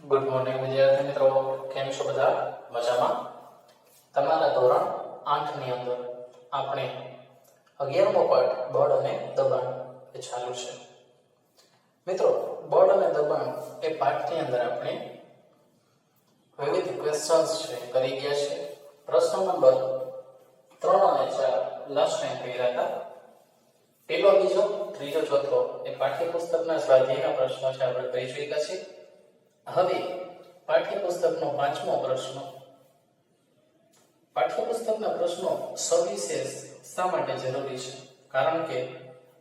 Good morning વિદ્યાર્થી મિત્રો, કેમ છો બધા? મજામાં? તમારા ધોરણ 8 ની અંદર આપણે 11મો પાઠ બળ અને દબાણ એ ચાલુ છે. મિત્રો, બળ અને દબાણ એ પાઠની અંદર આપણે વિવિધ ક્વેશ્ચન્સ છે કરી ગયા છે. પ્રશ્ન નંબર 3 અને 4 લાસ્ટ ટાઈમ કર્યા હતા. પહેલો, બીજો, ત્રીજો, ચોથો એ પાઠ્યપુસ્તકના સ્વાધ્યાયના પ્રશ્નો છે, આપણે કરી ચૂક્યા છીએ. હવે પાઠ્યપુસ્તકનો 5મો પ્રશ્ન. પાઠ્યપુસ્તકના પ્રશ્નો સવિશેષ શા માટે જરૂરી છે? કારણ કે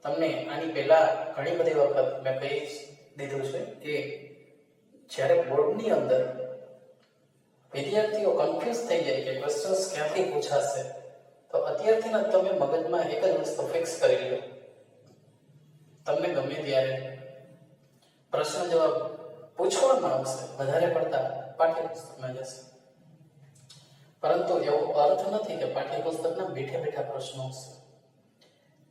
તમને આની પહેલા ઘણી બધી વખત મેં કહી દીધું છે કે જ્યારે બોર્ડની અંદર વિદ્યાર્થીઓ કન્ફ્યુઝ થઈ જાય કે ક્વેશ્ચન્સ ક્યાંથી પૂછાશે, તો અત્યારથી જ તમે મગજમાં એક જ વસ્તુ ફિક્સ કરી લો. તમને ગમે ત્યારે પ્રશ્ન જવાબ પૂછવામાં આવશે, વધારે પડતા પાઠ્યપુસ્તકમાં જશે. પરંતુ એવો અર્થ નથી કે પાઠ્યપુસ્તકના બેઠા બેઠા પ્રશ્નો હશે.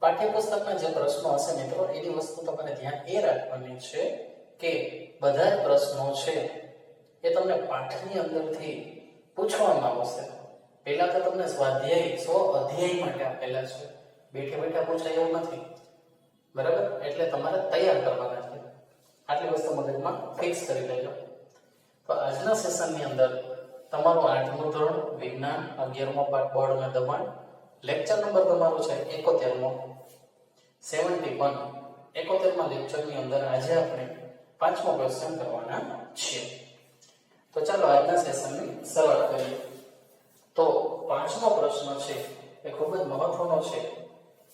પાઠ્યપુસ્તકના જે પ્રશ્નો હશે મિત્રો, એની વસ્તુ તમારે ધ્યાન એ રાખવાની છે કે બધા જ પ્રશ્નો છે એ તમને પાઠની અંદરથી પૂછવામાં આવશે. પહેલા તો તમને સ્વાધ્યાય 100 અધ્યાય માટે આપેલા છે, બેઠા બેઠા પૂછાય એવું નથી, બરાબર? એટલે તમારે તૈયાર કરવાના છે. આટલી વસ્તુ મગજમાં ફિક્સ કરી લેજો. તો આજના સેશનની અંદર તમારું 8મું ધોરણ વિજ્ઞાન 11મો પાઠ બળ અને દબાણ, લેક્ચર નંબર તમારો છે 71મો, 71. 71મા લેક્ચરની અંદર આજે આપણે 5મો ક્વેશ્ચન કરવાના છીએ. તો ચાલો આજના સેશનની શરૂઆત કરીએ. તો 5મો પ્રશ્ન છે એ ખૂબ જ મહત્વનો છે.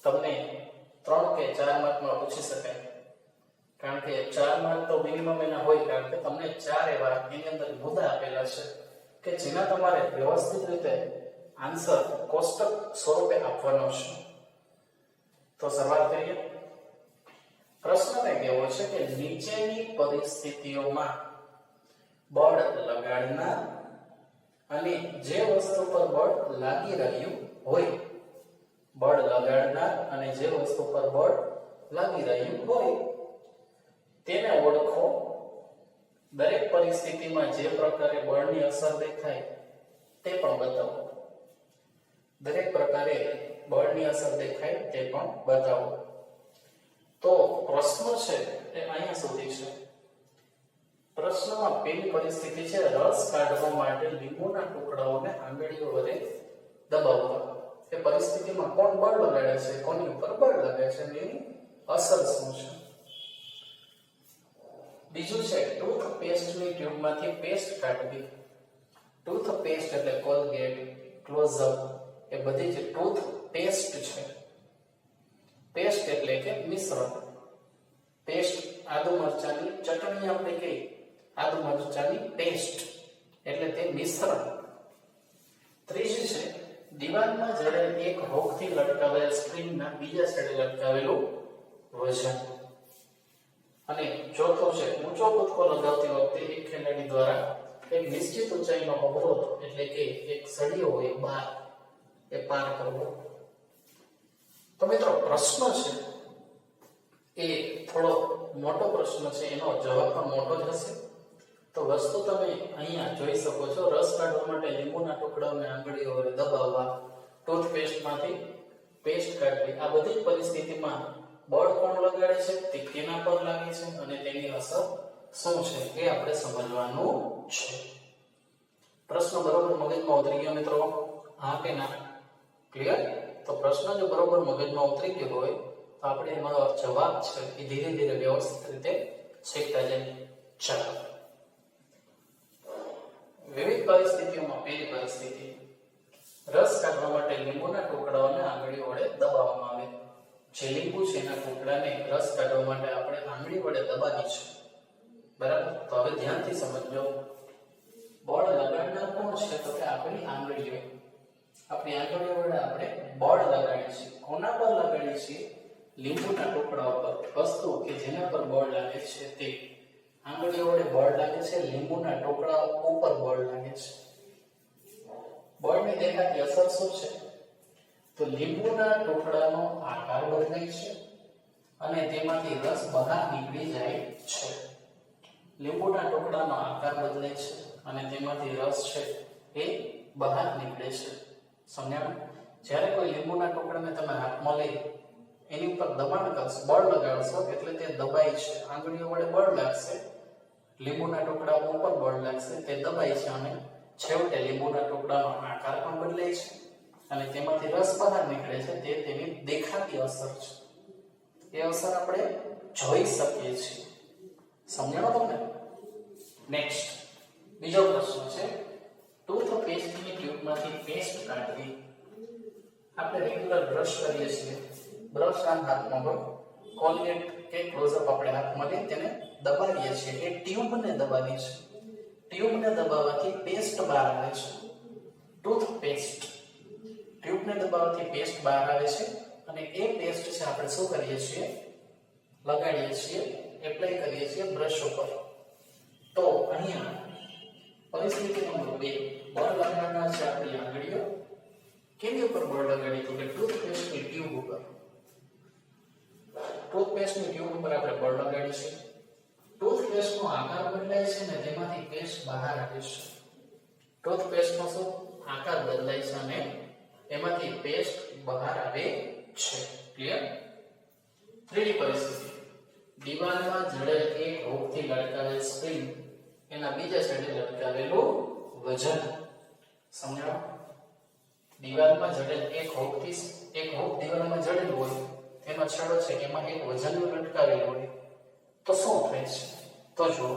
તમને 3 કે 4 માર્કમાં પૂછી શકાય, કારણ કે 4 માર્ક તો મિનિમમ એના હોય, કારણ કે તમને 4 એવા એની અંદર મુદ્દા આપેલા છે કે જેના તમારે વ્યવસ્થિત રીતે આન્સર કોષ્ટક સ્વરૂપે આપવાનો છે. તો શરૂઆત કરીએ. પ્રશ્ન કંઈક એવો છે કે નીચેની પરિસ્થિતિઓમાં બળ લગાડનાર અને જે વસ્તુ પર બળ લાગી રહ્યું હોય, બળ લગાડનાર અને જે વસ્તુ પર બળ લાગી રહ્યું હોય તેને ઓળખો. દરેક પરિસ્થિતિમાં જે પ્રકારે બળની અસર દેખાય તે પણ બતાવો. દરેક પ્રકારે બળની અસર દેખાય તે પણ બતાવો. તો પ્રશ્ન છે એ અહીંયા સુધી છે. પ્રશ્નમાં પહેલી પરિસ્થિતિ છે રસ કાઢવા માટે લીંબુના ટુકડાઓને આંગળીઓ વડે દબાવવા. એ પરિસ્થિતિમાં કોણ બળ લગાડે છે, કોની ઉપર બળ લાગે છે, એની અસર શું છે? બીજું છે ટૂથપેસ્ટની ટ્યુબમાંથી પેસ્ટ કાઢવી. ટૂથપેસ્ટ એટલે કોલગેટ, ક્લોઝઅપ, એ બધી જે ટૂથપેસ્ટ છે. પેસ્ટ એટલે કે મિશ્રણ. પેસ્ટ આદુ મરચાની ચટણી આપણે કહીએ, આદુ મરચાની પેસ્ટ એટલે તે મિશ્રણ. ત્રીજું છે દિવાલમાં જ્યારે એક હોકથી લટકાવેલ સ્પ્રિંગના બીજા છેડે લટકાવેલું વજન. અને ચોથો છે ઊંચો કૂદકો લગાવતી વખતે એક ખેલાડી દ્વારા એક નિશ્ચિત ઊંચાઈનો અવરોધ એટલે કે એક સળિયો હોય બાર એ પાર કરવો. તો મિત્રો પ્રશ્ન છે એ થોડો મોટો પ્રશ્ન છે, એનો જવાબ પણ મોટો જ હશે. તો વસ્તુ તમે અહીંયા જોઈ શકો છો. રસ કાઢવા માટે લીંબુના ટુકડાઓને આંગળીઓ વડે દબાવવા, ટૂથપેસ્ટમાંથી પેસ્ટ કાઢવી, આ બધી પરિસ્થિતિમાં બળ કોણ લગાડે છે, તે કેના પર લાગે છે અને તેની અસર શું છે એ આપણે સમજવાનું છે. પ્રશ્ન બરોબર મગજમાં ઉતરી ગયો મિત્રો? હા કે ના? ક્લિયર? તો પ્રશ્ન જો બરોબર મગજમાં ઉતરી ગયો હોય તો આપણે એનો જવાબ છે એ ધીરે ધીરે વ્યવસ્થિત રીતે શીખતા જઈએ. ચાલો, વિવિધ પરિસ્થિતિઓમાં પહેલી પરિસ્થિતિ રસ કાઢવા માટે લીંબુના ટુકડાઓને આંગળીઓ વડે દબાવવામાં આવે. જે લીંબુ છે એના ટુકડાને રસ કાઢવા માટે આપણે આંગળી વડે દબાવી છે, બરાબર? તો હવે ધ્યાનથી સમજો. બળ લગાડનાર કોણ છે? તો કે આપણી આંગળીઓ. આપણી આંગળીઓ વડે આપણે બળ લગાડીએ છીએ. કોના પર લગાડીએ છીએ? લીંબુના ટુકડા પર. વસ્તુ કે જેના પર બળ લાગે છે તે. આંગળીઓ વડે બળ લાગે છે, લીંબુના ટુકડા ઉપર બળ લાગે છે. બળની દેખાતી અસર શું છે? તો લીંબુના ટુકડાનો આકાર બદલાય છે અને તેમાંથી રસ બહાર નીકળી જાય છે. લીંબુના ટુકડાનો આકાર બદલાય છે અને તેમાંથી રસ છે એ બહાર નીકળે છે. સમજાણું? જ્યારે કોઈ લીંબુના ટુકડાને તમે હાથમાં લઈ એની ઉપર દબાણ કરશો, બળ લગાડશો એટલે તે દબાય છે. આંગળીઓ વડે બળ લાગશે, લીંબુના ટુકડા ઉપર બળ લાગશે, તે દબાય છે અને છેવટે લીંબુના ટુકડાનો આકાર પણ બદલાય છે અને તેમાંથી રસ બહાર નીકળે છે. તે તેની દેખાતી અસર છે. એ અસર આપણે જોઈ શકીએ છીએ. સમજાણો તમને? નેક્સ્ટ બીજો પ્રશ્ન છે, ટૂથપેસ્ટની ટ્યુબમાંથી પેસ્ટ કાઢવી. આપણે રેગ્યુલર બ્રશ કરીએ છીએ, બ્રશ આમ હાથમાં હોય, કોલગેટ કે ક્લોઝઅપ આપણે હાથમાં લઈ તેને દબાવીએ છીએ. એ ટ્યુબને દબાવી છે. ટ્યુબને દબાવવાથી પેસ્ટ બહાર આવે છે. ટૂથપેસ્ટ ટ્યુબને દબાવવાથી પેસ્ટ બહાર આવે છે અને એ પેસ્ટ છે આપણે શું કરીએ છીએ? લગાડીએ છીએ, એપ્લાય કરીએ છીએ બ્રશ ઉપર. તો અહીંયા પરિસ્થિતિ નંબર 2, બળ લગાડનાર છે આપણી આંગળીઓ. કેની ઉપર બળ લગાડી? તો કે ટૂથપેસ્ટની ટ્યુબ ઉપર. ટૂથપેસ્ટની ટ્યુબ ઉપર આપણે બળ લગાડીશું. ટૂથપેસ્ટનો આકાર બદલાય છે ને તેમાંથી પેસ્ટ બહાર આવે છે. ટૂથપેસ્ટનો શું આકાર બદલાય છે અને એમાંથી પેસ્ટ બહાર આવે છે. ક્લિયર? ત્રીજી પરિસ્થિતિ, દિવાલમાં જડેલ એક હૂકથી લટકાવેલ સ્પ્રિંગ, એના બીજા છેડે લટકાવેલું વજન. સમજાવો? દિવાલમાં જડેલ એક હૂક દિવાલમાં જડેલ હોય, તેનો છેડો છે એમાં એક વજન લટકાવેલું હોય, તો શું થાય છે? તો જુઓ,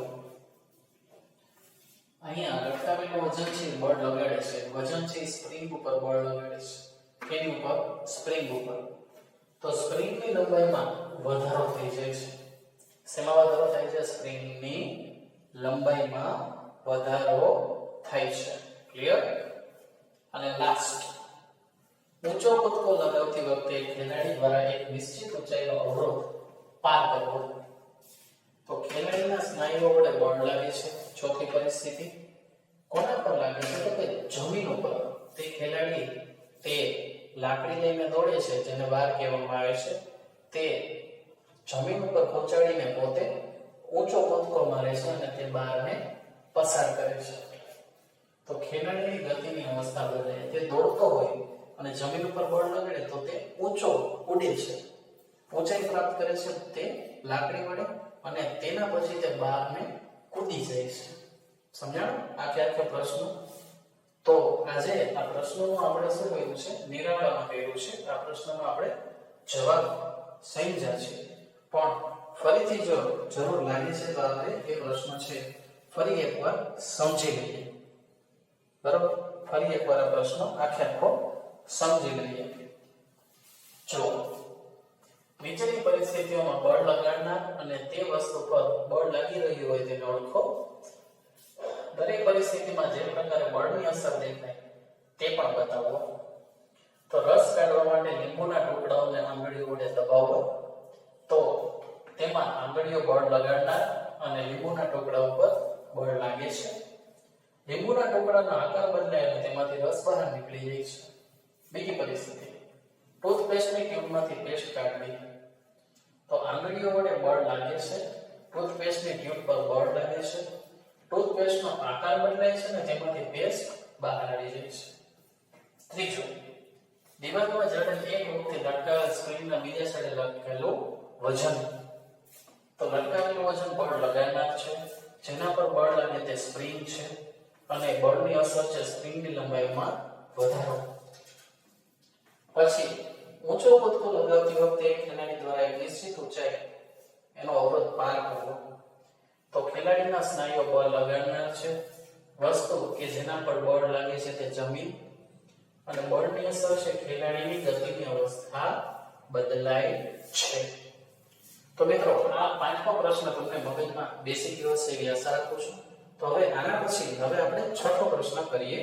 અહીંયા લટકાવેલું વજન છે બળ લગાડે છે. વજન છે સ્પ્રિંગ ઉપર બળ લગાડે છે. કેની ઉપર? સ્પ્રિંગ ઉપર. તો સ્પ્રિંગની લંબાઈમાં વધારો થઈ જાય છે. શેમાં વધારો થાય છે? સ્પ્રિંગની લંબાઈમાં વધારો થાય છે. ક્લિયર? અને લાસ્ટ, ઊંચો કૂદકો લગાવતી વખતે ખેલાડી દ્વારા એક નિશ્ચિત ઊંચાઈનો અવરોધ પાર કરવો. તો ખેલાડીના સ્નાયુઓ વડે બળ લાગે છે. ચોથી પરિસ્થિતિ, કોના પર લાગે છે? તો કે જમીન ઉપર. તે ખેલાડી તે લાકડી લઈને દોડે છે, જેને વાર કહેવામાં આવે છે. તે જમીન ઉપર પહોંચાડીને પોતે ઊંચો કૂદકો મારે છે અને તે બારને પસાર કરે છે. તો ખેલાડીની ગતિની અવસ્થા બદલાય. તે દોડતો હોય અને જમીન ઉપર બળ લગાડે તો તે ઊંચો ઉડે છે, ઊંચાઈ પ્રાપ્ત કરે છે તે લાકડી વડે અને તેના પછી તે બહારને કૂદી જાય છે. સમજાણું? આખે પ્રશ્નો. તો આજે આ પ્રશ્નોનું આપણે શું કર્યું છે? નિરાકરણ કર્યું છે. આ પ્રશ્નનો આપણે જવાબ સમજ્યા છે. પણ ફરીથી જો જરૂર લાગે છે તો આપણે એ પ્રશ્ન છે ફરી એકવાર સમજી લઈએ. બરાબર? ફરી એકવાર આ પ્રશ્ન આખો સમજી લઈએ. જો નીચેની પરિસ્થિતિઓમાં બળ લગાડનાર અને તે વસ્તુ પર બળ લાગી રહ્યું હોય તેને ઓળખો. દરેક પરિસ્થિતિમાં જે પ્રકારે બળની અસર દેખાય તે પણ બતાવો. તો રસ કાઢવા માટે લીંબુના ટુકડાઓને આંગળીઓ વડે દબાવો તો તેમાં આંગળીઓ બળ લગાડનાર અને લીંબુના ટુકડા ઉપર બળ લાગે છે. લીંબુના ટુકડાનો આકાર બદલાય અને તેમાંથી રસ બહાર નીકળી જાય છે. બીજી પરિસ્થિતિ, ટૂથપેસ્ટની ટ્યુબમાંથી પેસ્ટ કાઢવી. તો આંગળીઓ વડે બળ લાગે છે, ટૂથપેસ્ટની ટ્યુબ પર બળ લાગે છે, ટૂથપેસ્ટનો આકાર બદલાય છે અને તેમાંથી પેસ્ટ બહાર આવી જાય છે. ત્રીજું, દિવાલમાં જડેલ એક હૂકથી લટકાવેલ સ્પ્રિંગના બીજા છેડે લટકેલું વજન. તો લટકાવેલું વજન બળ લગાડનાર છે, જેના પર બળ લાગે તે સ્પ્રિંગ છે અને બળની અસર છે સ્પ્રિંગની લંબાઈમાં વધારો. પછી ઊંચો કૂદકો લગાવતી વખતે ખેલાડી દ્વારા એક નિશ્ચિત ઊંચાઈ એનો અવરોધ પાર કરવો. તો ખેલાડીના સ્નાયુઓ બળ લગાડનાર છે. વસ્તુ કે જેના પર બળ લાગે છે તે જમીન અને બળની અસર છે ખેલાડીની ગતિની અવસ્થા બદલાય છે. તો મિત્રો, આ પાંચમો પ્રશ્ન તમને મગજમાં બેસી ગયો હશે એવી આશા રાખું છું. તો હવે આના પછી આપણે છઠ્ઠો પ્રશ્ન કરીએ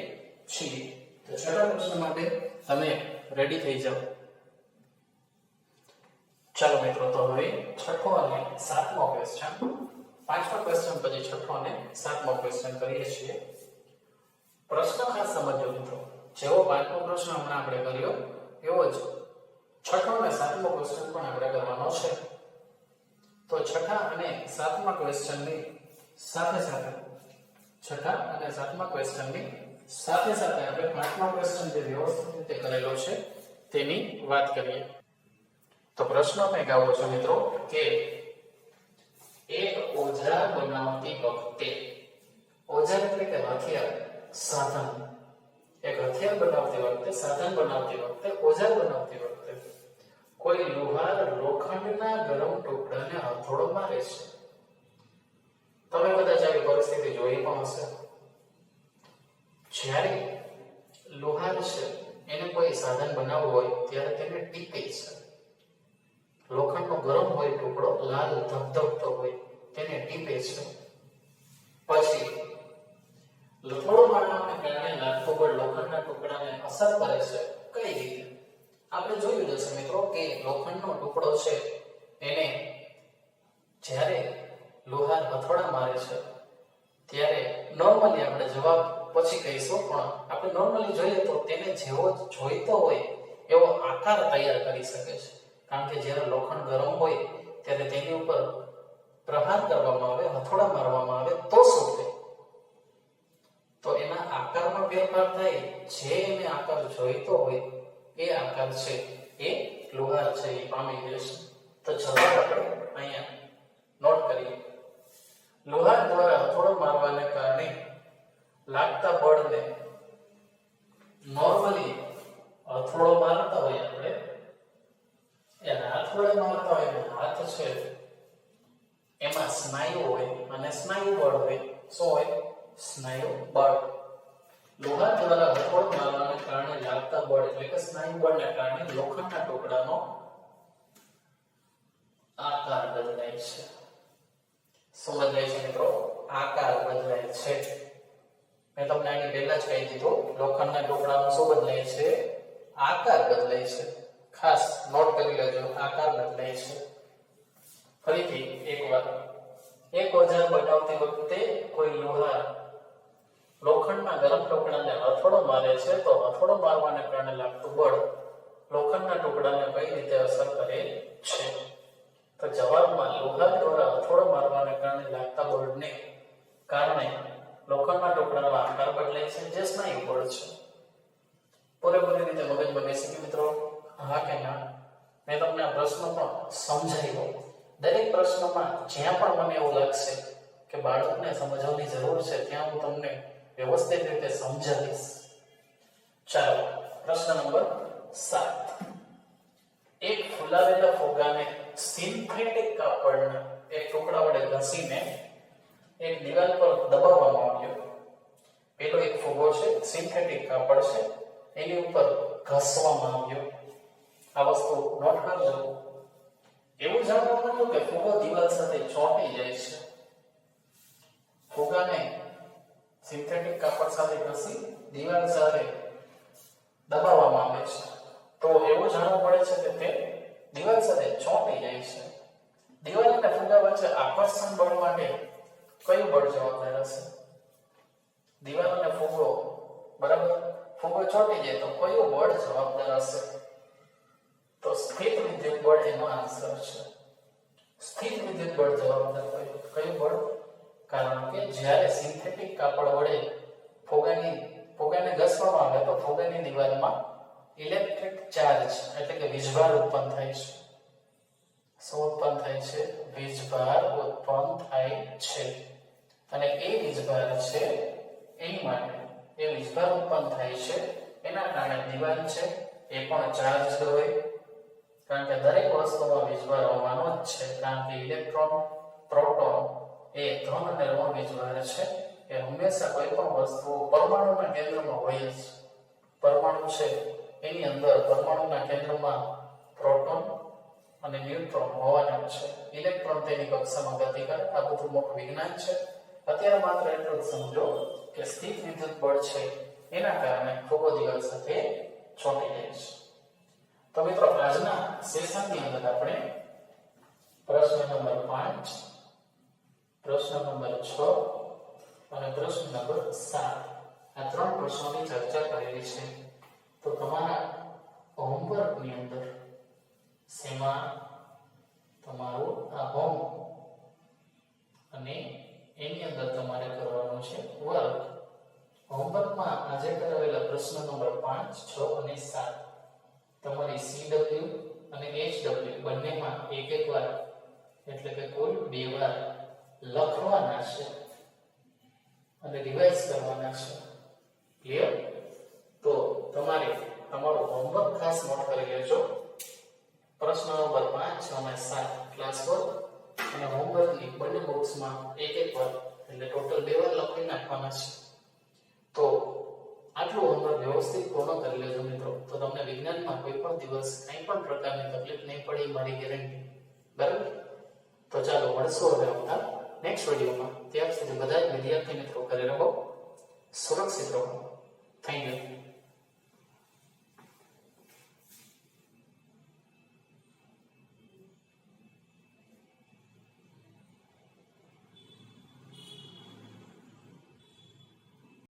છીએ. તો છઠ્ઠા પ્રશ્ન માટે તમે રેડી થઈ જાઓ. ચાલો મિત્રો, તો હવે છઠ્ઠો અને સાતમો ક્વેશ્ચન, પાંચમો ક્વેશ્ચન પછી છઠ્ઠો અને સાતમો ક્વેશ્ચન કરીએ છીએ. પ્રશ્ન ખાસ સમજો મિત્રો. જેવો પાંચમો પ્રશ્ન હમણાં આપણે કર્યો એવો જ છઠ્ઠો અને સાતમો ક્વેશ્ચન પણ આપણે કરવાનો છે. તો છઠ્ઠા અને સાતમા ક્વેશ્ચનની સાથે સાથે છઠ્ઠા અને સાતમા ક્વેશ્ચનની સાથે સાથે આપણે પાંચમા ક્વેશ્ચન જે વ્યવસ્થિત રીતે કરેલો છે તેની વાત કરીએ. તો પ્રશ્ન કંઈક આવો છે મિત્રો કે એક ઓજાર બનાવતી વખતે, ઓજાર એટલે કે હથિયાર, સાધન, એક હથિયાર બનાવતી વખતે, સાધન બનાવતી વખતે, ઓજાર બનાવતી વખતે કોઈ લુહાર લોખંડના ગરમ ટુકડાને હથોડો મારે છે. તમે કદાચ આવી પરિસ્થિતિ જોઈ પણ હશે. જ્યારે લુહાર છે એને કોઈ સાધન બનાવવું હોય ત્યારે તેને ટીપે છે. લોખંડનો ગરમ હોય ટુકડો, લાલ ધગધગતો હોય, તેને ટીપે છે. પછી હથોડો મારવાને કારણે લાગતો બળ લોખંડના ટુકડાને અસર કરે છે. કઈ રીતે? આપણે જોયું હશે મિત્રો કે લોખંડનો ટુકડો છે એને જ્યારે લુહાર હથોડા મારે છે ત્યારે નોર્મલી આપણે જવાબ પછી કહીશું, પણ આપણે નોર્મલી જોઈએ તો તેને જેવો જોઈતો હોય એવો આકાર તૈયાર કરી શકે છે. કારણ કે જ્યારે લોખંડ ગરમ હોય ત્યારે તેની ઉપર પ્રહાર કરવામાં આવે, હથોડા મારવામાં આવે તો શું થાય? તો એના આકારમાં ફેરફાર થાય. જે એને આકાર જોઈતો હોય એ આકાર છે એ લુહાર છે એ પામી જશે. તો જવાબ આપણે અહીંયા નોટ કરીએ. લુહાર દ્વારા હથોડો મારવાને કારણે લાગતા બળને નોર્મલી હથોડો મારતા હોય આપણે, એના હથોડે મારતા હોય ને હાથ છે એમાં સ્નાયુ હોય અને સ્નાયુ બળ હોય. શું હોય? સ્નાયુ બળ. લુહાર દ્વારા હથોડો મારવાને કારણે લાગતા બળ એટલે કે સ્નાયુ બળને કારણે લોખંડના ટુકડાનો આકાર બદલાય છે. શું બદલાય છે મિત્રો? આકાર બદલાય છે. મેં તમને આની પહેલા જ કહી દીધું, લોખંડના ટુકડાનો શું બદલાય છે? આકાર બદલાય છે. ખાસ નોટ કરી લેજો, આકાર બદલાય છે. ફરીથી એકવાર, એક ઓજાર બનાવતી વખતે કોઈ લુહાર લોખંડના ગરમ ટુકડાને હથોડો મારે છે તો હથોડો મારવાને કારણે લાગતું બળ લોખંડના ટુકડાને કઈ રીતે અસર કરે છે? તો જવાબમાં લુહાર દ્વારા હથોડો મારવાને કારણે લાગતા બળને કારણે લોખંડના ટુકડાનો આકાર બદલાય છે, જે સ્નાયુ બળ છે. પૂરેપૂરી રીતે મગજમાં બેસી ગયું મિત્રો? હા કે ના? મેં તમને આ પ્રશ્ન પણ સમજાવ્યો. દરેક પ્રશ્નમાં જ્યાં પણ મને એવું લાગશે કે બાળકને સમજવાની જરૂર છે ત્યાં હું તમને વ્યવસ્થિત રીતે સમજાવીશ. ચાલો, પ્રશ્ન નંબર 7. એક ફૂલાવેલા ફુગ્ગાને સિન્થેટિક કાપડના એક ટુકડા વડે ઘસીને એક દિવાલ પર દબાવવામાં આવ્યો. પેલો એક ફુગ્ગો છે, સિન્થેટિક કાપડ છે, એની ઉપર ઘસવામાં આવ્યો. આ વસ્તુ નોટ કરજો. એવું જાણવા મળ્યું કે ફુગ્ગો દિવાલ સાથે ચોંટી જાય છે. ફુગ્ગાને સિન્થેટિક કાપડ સાથે ઘસી દિવાલ સાથે દબાવવામાં આવે છે તો એવું જાણવા મળે છે કે તે દિવાલ સાથે ચોંટી જાય છે. દિવાલ અને ફુગ્ગા વચ્ચે આકર્ષણ બળ માટે કયું બળ જવાબદાર હશે? દિવાલ અને ફુગ્ગો, બરાબર, ફુગ્ગો ચોંટી જાય તો કયું બળ જવાબદાર હશે? તો સ્થિત વિદ્યુત બળ એનો આન્સર છે. સ્થિત વિદ્યુત બળ જવાબદાર હોય. કયું બળ? કારણ કે જ્યારે સિન્થેટિક કાપડ વડે ફુગ્ગાને ઘસવામાં આવે તો ફુગ્ગાની દિવાલમાં ઇલેક્ટ્રિક ચાર્જ એટલે કે વીજભાર ઉત્પન્ન થાય છે. શું ઉત્પન્ન થાય છે? વીજભાર ઉત્પન્ન થાય છે. અને એ વીજભાર છે એની માટે એ વીજભાર ઉત્પન્ન થાય છે એના કારણે દિવાલ છે એ પણ ચાર્જ હોય. કારણ કે દરેક વસ્તુમાં વીજભાર હોવાનો જ છે. કારણ કે ઇલેક્ટ્રોન, પ્રોટોન એ ધન અને ઋણ વીજભાર છે. એ હંમેશા કોઈ પણ વસ્તુ પરમાણુના કેન્દ્રમાં હોય જ. પરમાણુ છે એની અંદર પરમાણુના કેન્દ્રમાં પ્રોટોન અને ન્યુટ્રોન હોવાના છે. ઇલેક્ટ્રોન તેની કક્ષામાં ગતિ કરે. આ બધું મોટું વિજ્ઞાન છે. અત્યારે માત્ર એટલું જ સમજો કે સ્થિત વિદ્યુત બળ છે એના કારણે ફુગ્ગો દિવાલ સાથે ચોંટી જાય છે. તો મિત્રો આજના સેશનની અંદર આપણે પ્રશ્ન નંબર 5, પ્રશ્ન નંબર 6 અને પ્રશ્ન નંબર 7 આ 3 પ્રશ્નોની ચર્ચા કરેલી છે. તો તમારા હોમવર્કની અંદર શેમાં તમારું આ હોમ અને એની અંદર તમારે કરવાનું છે વર્ક. હોમવર્કમાં આજે કરાવેલા પ્રશ્ન નંબર 5, 6 અને 7 તમારી CW અને HW બંનેમાં એક વાર એટલે કે કુલ 2 વાર લખવાના છે અને રિવાઇઝ કરવાના છે. ક્લિયર? તો તમારે તમારો હોમવર્ક ખાસ નોટ કરી લેજો. પ્રશ્ન નંબર 5, 6 અને 7 ક્લાસ વર્ક અને હોમવર્કની બંને બોક્સમાં એક વાર એટલે ટોટલ 2 વાર લખી નાખવાના છે. તો આટલું હોમવર્ક વ્યવસ્થિત પૂર્ણ કરી લેજો મિત્રો. તો તમને વિજ્ઞાનમાં કોઈ પણ દિવસ કંઈ પણ પ્રકારની તકલીફ નહીં પડે મારી ગેરંટી. બરાબર? તો ચાલો મળશું હવે આવતા નેક્સ્ટ વિડીયોમાં. ત્યાર સુધી બધા જ વિદ્યાર્થી મિત્રો ઘરે રહો, સુરક્ષિત રહો. Thank you.